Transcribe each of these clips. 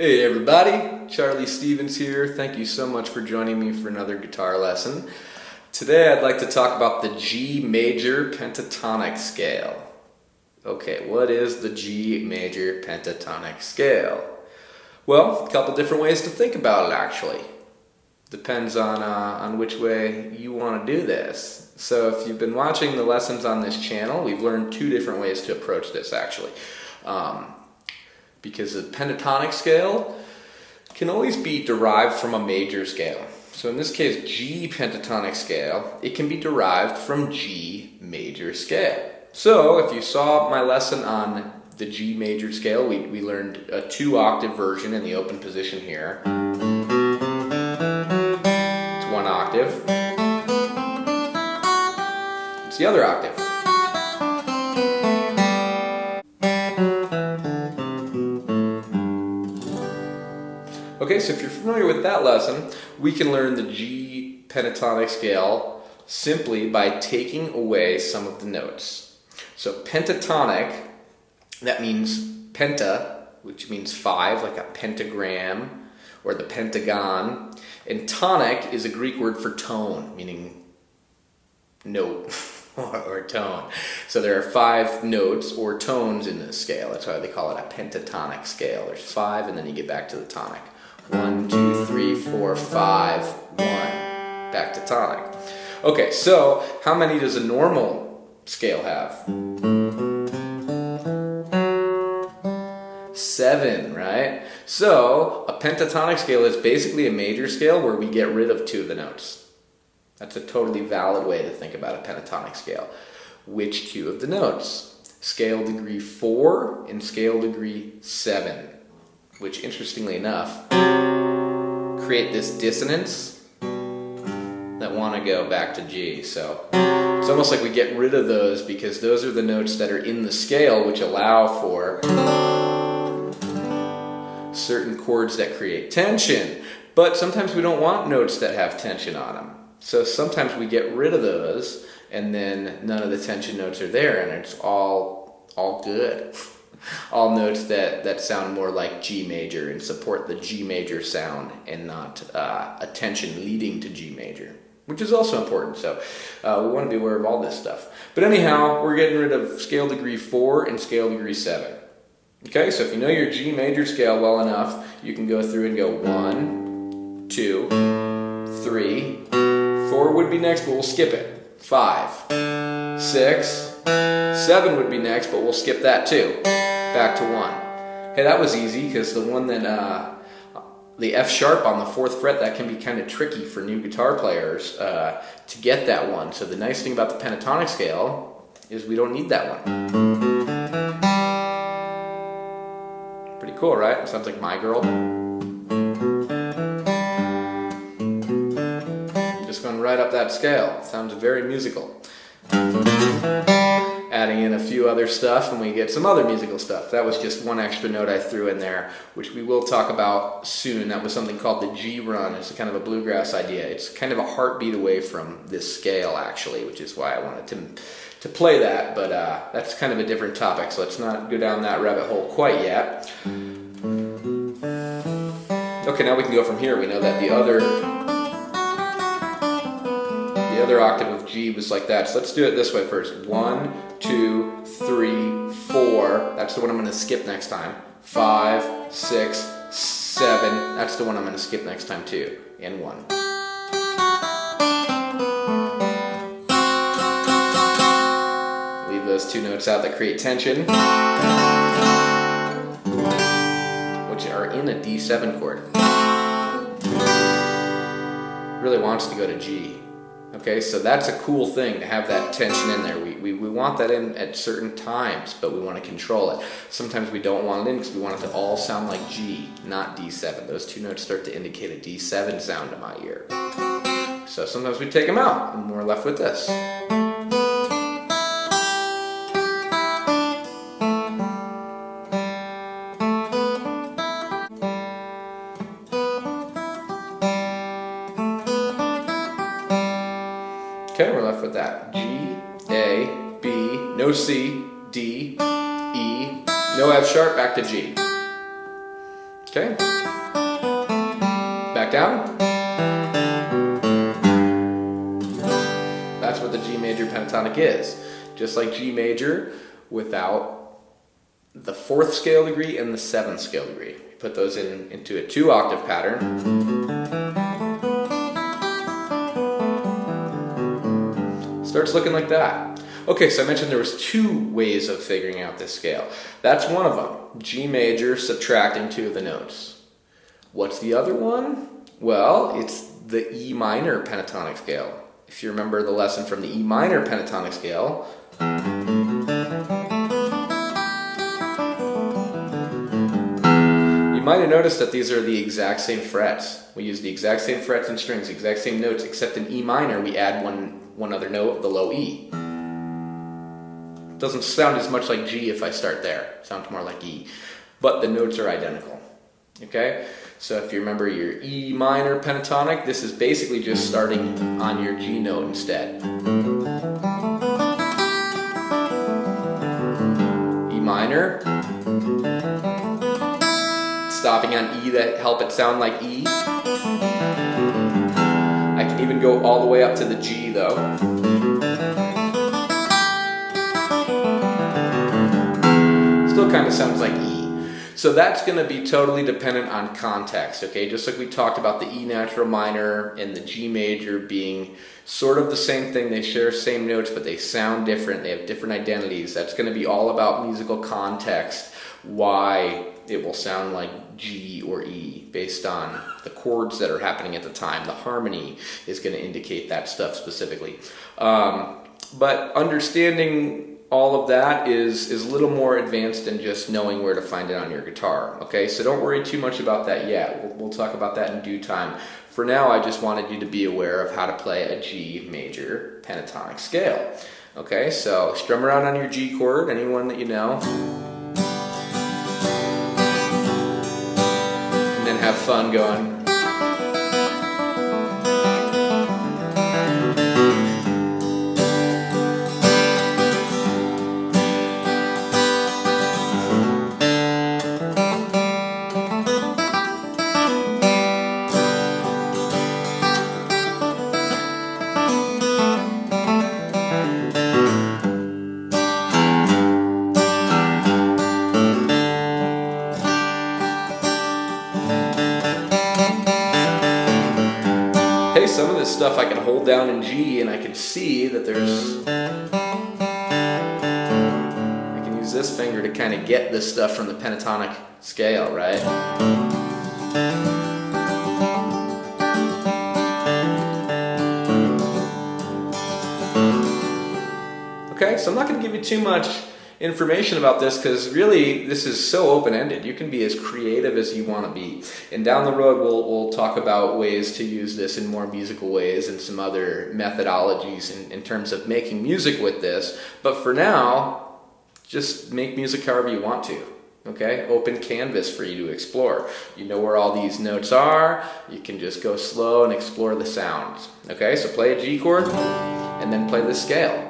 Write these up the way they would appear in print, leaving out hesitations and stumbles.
Hey everybody, Charlie Stevens here. Thank you so much for joining me for another guitar lesson. Today I'd like to talk about the G Major Pentatonic Scale. Okay, what is the G Major Pentatonic Scale? Well, a couple different ways to think about it actually. Depends on which way you want to do this. So if you've been watching the lessons on this channel, we've learned two different ways to approach this actually. Because the pentatonic scale can always be derived from a major scale. So in this case, G pentatonic scale, it can be derived from G major scale. So if you saw my lesson on the G major scale, we learned a 2-octave version in the open position here. It's 1 octave. It's the other octave. Okay, so if you're familiar with that lesson, we can learn the G pentatonic scale simply by taking away some of the notes. So pentatonic, that means penta, which means 5, like a pentagram or the pentagon. And tonic is a Greek word for tone, meaning note or tone. So there are 5 notes or tones in this scale. That's why they call it a pentatonic scale. There's 5 and then you get back to the tonic. 1, 2, 3, 4, 5, 1. Back to tonic. Okay, so how many does a normal scale have? 7, right? So a pentatonic scale is basically a major scale where we get rid of 2 of the notes. That's a totally valid way to think about a pentatonic scale. Which 2 of the notes? Scale degree 4 and scale degree 7. Which, interestingly enough, create this dissonance that want to go back to G. So it's almost like we get rid of those because those are the notes that are in the scale which allow for certain chords that create tension. But sometimes we don't want notes that have tension on them. So sometimes we get rid of those and then none of the tension notes are there and it's all good. All notes that sound more like G major and support the G major sound and not a tension leading to G major, which is also important. So we want to be aware of all this stuff. But anyhow, we're getting rid of scale degree 4 and scale degree 7. Okay, so if you know your G major scale well enough, you can go through and go 1, 2, 3, 4 would be next, but we'll skip it. 5, 6, 7 would be next, but we'll skip that too. Back to 1. Hey, that was easy because the one that, the F sharp on the 4th fret, that can be kind of tricky for new guitar players to get that one. So the nice thing about the pentatonic scale is we don't need that one. Pretty cool, right? It sounds like My Girl. Just going right up that scale. Sounds very musical. Adding in a few other stuff and we get some other musical stuff. That was just one extra note I threw in there, which we will talk about soon. That was something called the G run. It's a kind of a bluegrass idea. It's kind of a heartbeat away from this scale actually, which is why I wanted to play that, but that's kind of a different topic, so let's not go down that rabbit hole quite yet. Okay, now we can go from here. We know that the other octave of G was like that. So let's do it this way first. 1, 2, 3, 4. That's the one I'm going to skip next time. 5, 6, 7. That's the one I'm going to skip next time too. And 1. Leave those 2 notes out that create tension, which are in a D7 chord. Really wants to go to G. Okay, so that's a cool thing to have that tension in there. We want that in at certain times, but we want to control it. Sometimes we don't want it in because we want it to all sound like G, not D7. Those 2 notes start to indicate a D7 sound to my ear. So sometimes we take them out and we're left with this. Okay, we're left with that. G, A, B, no C, D, E, no F sharp, back to G. Okay? Back down. That's what the G major pentatonic is. Just like G major without the 4th scale degree and the 7th scale degree. Put those into a 2-octave pattern. Starts looking like that. Okay, so I mentioned there was 2 ways of figuring out this scale. That's one of them. G major subtracting 2 of the notes. What's the other one? Well, it's the E minor pentatonic scale. If you remember the lesson from the E minor pentatonic scale, you might have noticed that these are the exact same frets. We use the exact same frets and strings, exact same notes, except in E minor we add one other note, the low E. Doesn't sound as much like G if I start there. It sounds more like E. But the notes are identical. Okay? So if you remember your E minor pentatonic, this is basically just starting on your G note instead. E minor. Stopping on E to help it sound like E. I can even go all the way up to the G though. Still kind of sounds like E. So that's going to be totally dependent on context, okay? Just like we talked about the E natural minor and the G major being sort of the same thing. They share same notes, but they sound different. They have different identities. That's going to be all about musical context, why it will sound like G or E based on the chords that are happening at the time. The harmony is going to indicate that stuff specifically. But understanding all of that is a little more advanced than just knowing where to find it on your guitar. Okay, so don't worry too much about that yet. We'll talk about that in due time. For now, I just wanted you to be aware of how to play a G major pentatonic scale. Okay, so strum around on your G chord, anyone that you know. And then have fun going. Hey, some of this stuff I can hold down in G and I can see that I can use this finger to kind of get this stuff from the pentatonic scale, right? Okay, so I'm not going to give you too much information about this because really this is so open-ended. You can be as creative as you want to be. And down the road we'll talk about ways to use this in more musical ways and some other methodologies in terms of making music with this. But for now, just make music however you want to. Okay? Open canvas for you to explore. You know where all these notes are. You can just go slow and explore the sounds. Okay? So play a G chord and then play the scale.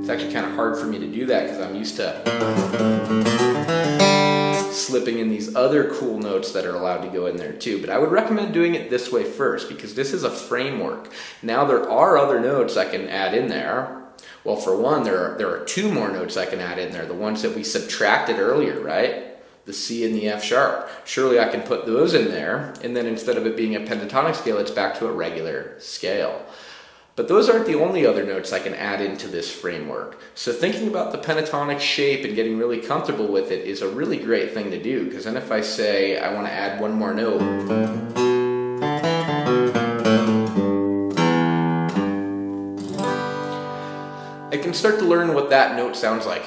It's actually kind of hard for me to do that because I'm used to slipping in these other cool notes that are allowed to go in there too. But I would recommend doing it this way first because this is a framework. Now there are other notes I can add in there. Well, for one, there are 2 more notes I can add in there, the ones that we subtracted earlier, right? The C and the F sharp. Surely I can put those in there, and then instead of it being a pentatonic scale, it's back to a regular scale. But those aren't the only other notes I can add into this framework. So thinking about the pentatonic shape and getting really comfortable with it is a really great thing to do, because then if I say I want to add one more note, I can start to learn what that note sounds like.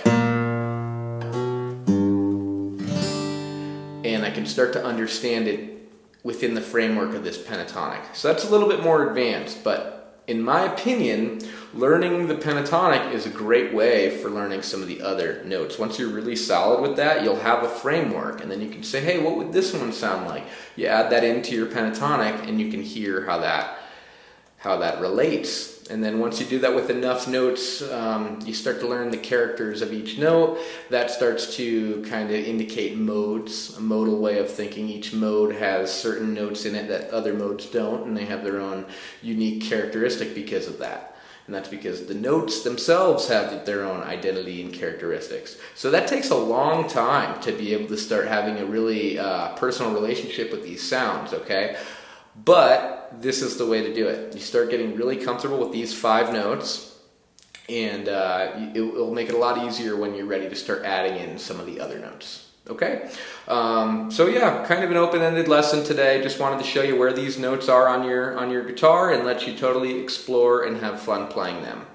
And I can start to understand it within the framework of this pentatonic. So that's a little bit more advanced, but in my opinion, learning the pentatonic is a great way for learning some of the other notes. Once you're really solid with that, you'll have a framework, and then you can say, hey, what would this one sound like? You add that into your pentatonic, and you can hear how how that relates. And then once you do that with enough notes, you start to learn the characters of each note. That starts to kind of indicate modes, a modal way of thinking. Each mode has certain notes in it that other modes don't, and they have their own unique characteristic because of that. And that's because the notes themselves have their own identity and characteristics. So that takes a long time to be able to start having a really personal relationship with these sounds, okay? But this is the way to do it. You start getting really comfortable with these 5 notes, and it'll make it a lot easier when you're ready to start adding in some of the other notes. Okay? So yeah, kind of an open-ended lesson today. Just wanted to show you where these notes are on your guitar and let you totally explore and have fun playing them.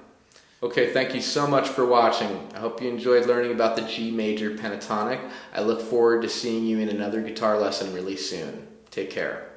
Okay, thank you so much for watching. I hope you enjoyed learning about the G Major Pentatonic. I look forward to seeing you in another guitar lesson really soon. Take care.